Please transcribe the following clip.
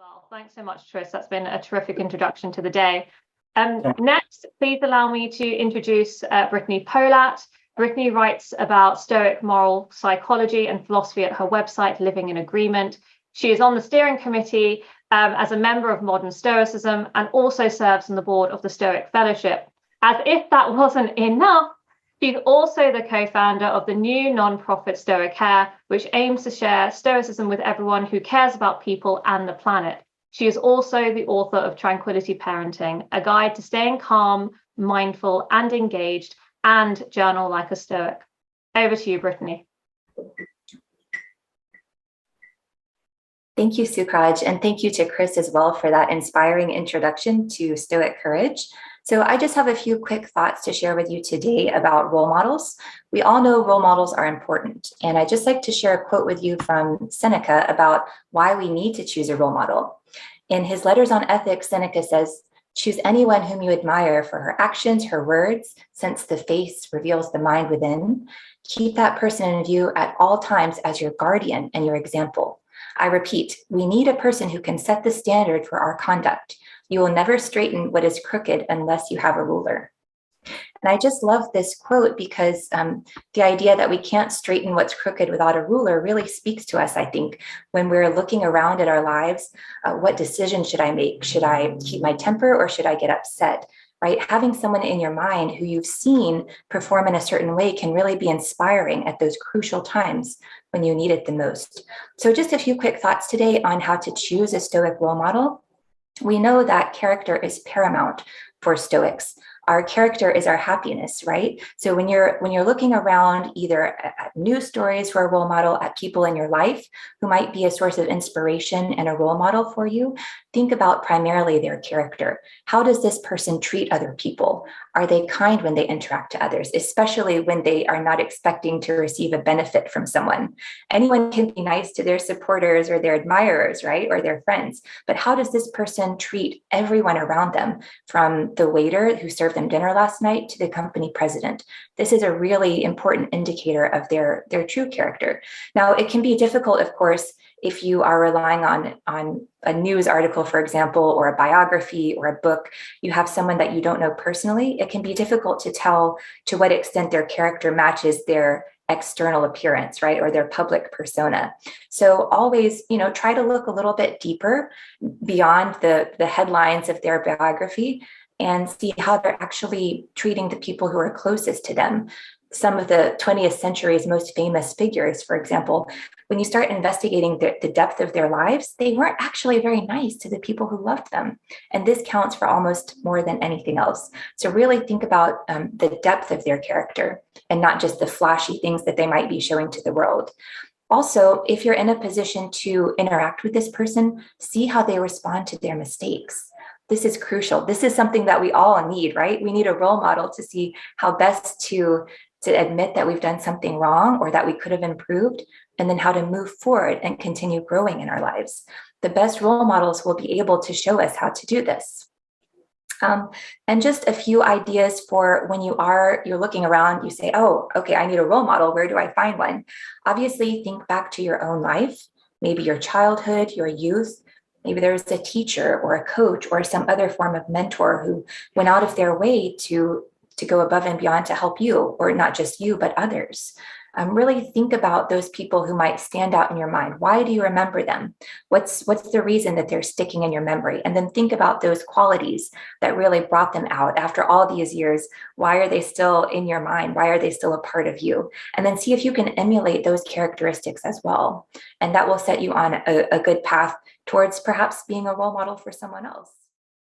well. Thanks so much, Tris. That's been a terrific introduction to the day. Next, please allow me to introduce Brittany Polat. Brittany writes about Stoic moral psychology and philosophy at her website, Living in Agreement. She is on the steering committee as a member of Modern Stoicism and also serves on the board of the Stoic Fellowship. As if that wasn't enough, she's also the co-founder of the new non-profit Stoicare, which aims to share Stoicism with everyone who cares about people and the planet. She is also the author of Tranquility Parenting, a guide to staying calm, mindful, and engaged, and journal like a Stoic. Over to you, Brittany. Thank you, Sukhraj, and thank you to Chris as well for that inspiring introduction to Stoic courage. So I just have a few quick thoughts to share with you today about role models. We all know role models are important, and I'd just like to share a quote with you from Seneca about why we need to choose a role model. In his Letters on Ethics, Seneca says, "Choose anyone whom you admire for her actions, her words, since the face reveals the mind within. Keep that person in view at all times as your guardian and your example. I repeat, we need a person who can set the standard for our conduct. You will never straighten what is crooked unless you have a ruler." And I just love this quote because the idea that we can't straighten what's crooked without a ruler really speaks to us, I think, when we're looking around at our lives. What decision should I make? Should I keep my temper or should I get upset? Right? Having someone in your mind who you've seen perform in a certain way can really be inspiring at those crucial times when you need it the most. So just a few quick thoughts today on how to choose a Stoic role model. We know that character is paramount for Stoics. Our character is our happiness, right? So when you're looking around either at news stories for a role model, at people in your life who might be a source of inspiration and a role model for you, think about primarily their character. How does this person treat other people? Are they kind when they interact to others, especially when they are not expecting to receive a benefit from someone? Anyone can be nice to their supporters or their admirers, right? Or their friends. But how does this person treat everyone around them, from the waiter who served them dinner last night to the company president? This is a really important indicator of their true character. Now, it can be difficult, of course, if you are relying on a news article, for example, or a biography or a book, you have someone that you don't know personally, it can be difficult to tell to what extent their character matches their external appearance, right? Or their public persona. So always, try to look a little bit deeper beyond the headlines of their biography and see how they're actually treating the people who are closest to them. Some of the 20th century's most famous figures, for example, when you start investigating the depth of their lives, they weren't actually very nice to the people who loved them. And this counts for almost more than anything else. So really think about the depth of their character and not just the flashy things that they might be showing to the world. Also, if you're in a position to interact with this person, see how they respond to their mistakes. This is crucial. This is something that we all need, right? We need a role model to see how best to admit that we've done something wrong or that we could have improved, and then how to move forward and continue growing in our lives. The best role models will be able to show us how to do this. And just a few ideas for when you're looking around, you say, oh, okay, I need a role model. Where do I find one? Obviously, think back to your own life, maybe your childhood, your youth. Maybe there was a teacher or a coach or some other form of mentor who went out of their way to go above and beyond to help you, or not just you, but others. Really think about those people who might stand out in your mind. Why do you remember them? What's the reason that they're sticking in your memory? And then think about those qualities that really brought them out after all these years. Why are they still in your mind? Why are they still a part of you? And then see if you can emulate those characteristics as well. And that will set you on a good path towards perhaps being a role model for someone else.